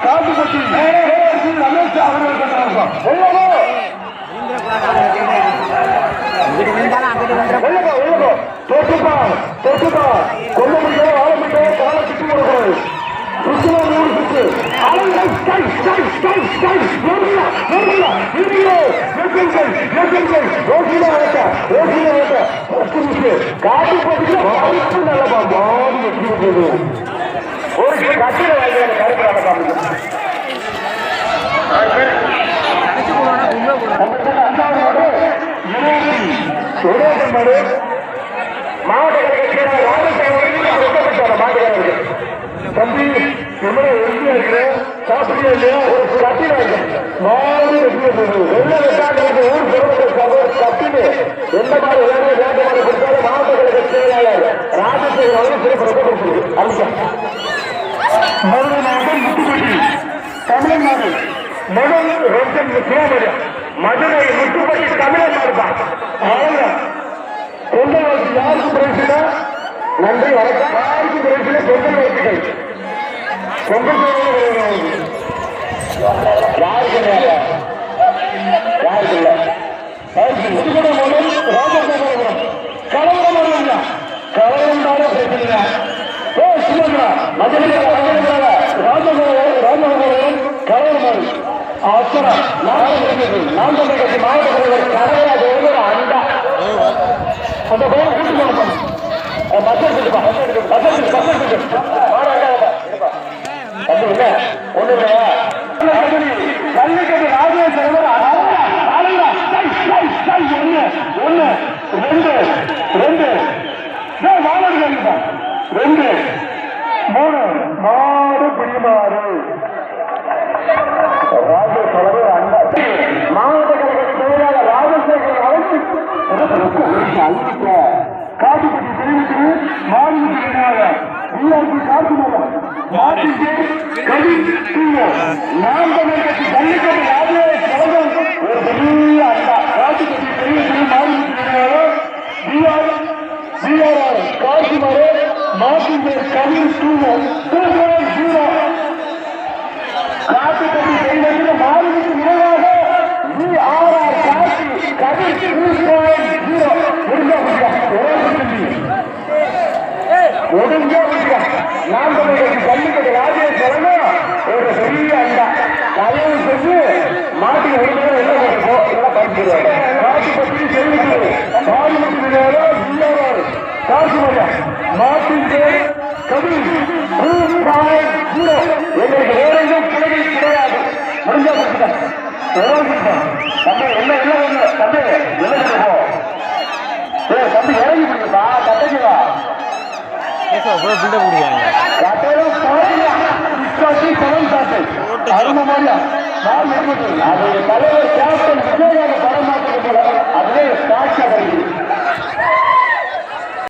காட்டுப்பட்டி ரமேஷ் அவர்கள் தொட்டுப்பா தொட்டுப்பா கொல்ல முடியாது வாழ முடியாது காலை சுற்றி கொடுக்கிறது சுற்றுலா 3 சுற்று காட்டுப்பட்டிக்கு நல்லப்பா மாறி வெற்றி போகுது ஒரு கட்டில வாங்கி கருப்பு தம்பி நம்மள எங்க இருக்கிற சாப்பிடியா இல்லையா ஒரு கட்டில மாறி வெற்றி போகுது வெள்ள வெட்டாங்களுக்கு ஊர் பிறந்த கட்டில எந்த மாதிரி வேட்டை கொடுத்தாலும் மாவட்ட கழக செயலாளர் ராஜசேகர் அவர்கள் சிறப்பு மதுரை மாவட்டம் முத்துப்பட்டி தமிழ்நாடு முதல் ரோஷன் சிவமரியம் மதுரை முத்துப்பட்டி தமிழ்நாடு தான் பொங்கல் வாழ்த்து யாருக்கு பிரைஸ்ல நன்றி வணக்கம் யாருக்கு பிரைஸ்ல பொங்கல் வாழ்த்துக்கள் பொங்கல் யாருக்கு யாருக்கு இல்ல முத்துப்பட்டி மூலம் ராஜசேகரம் கலவரம் கலவரம்னால பிரச்சனை மதுரை ராஜகோபாலம் கலவரம் அச்சரா நான் கட்சி மாவட்ட தலைவர் கரையாது அண்டா அந்த பையன் கூட்டு போனோம் ஒண்ணு ஜல்லிக்கட்டு ராஜேஸ்வரர் ஒண்ணு ரெண்டு ரெண்டு ரெண்டு 3 மாடு பிடிமாறு ராஜேஸ்வரர் அண்டா மாவட்ட கழக செயலாளர் ராஜசேகர் காட்டுப்பட்டி தெரிவித்து மாநில காட்டுமரம் மாட்டிக்கு நாம் தமிழ் கட்சி ஜல்லிக்கட்டு ராஜேஸ்வரர் ஒரு பெரிய அண்டா காட்டுப்பட்டி தெரிவித்து மாநில காட்டுமரம் மாட்டிக்கு கவின் 2.0 காட்டுப்பட்டி செய்வதில் மாநிலத்தின் நினைவாக காட்சி கவின் 2.0 ஒடுங்க நாம் ஜல்லிக்கட்டு ராஜேஸ்வரன் ஒரு பெரிய அண்டா தயவு செஞ்சு மாட்டின் உரிமையை என்ன படிக்கிறார் காட்டுப்பட்டி செய்வது மாநிலத்தின் காட்டுமரம் மாட்டின் கவின் 2.0 எங்களுக்கு வேற எதுவும் பிள்ளைகள் கிடையாது முடிஞ்சா தம்பி என்ன தம்பி என்ன தம்பி இறங்கி பிடிப்பா கட்டைக்குவா தலைவர் கேப்டன் விஜயகாந்த் படம் மாற்றம் அதுவே சாட்சியா கிடைக்குது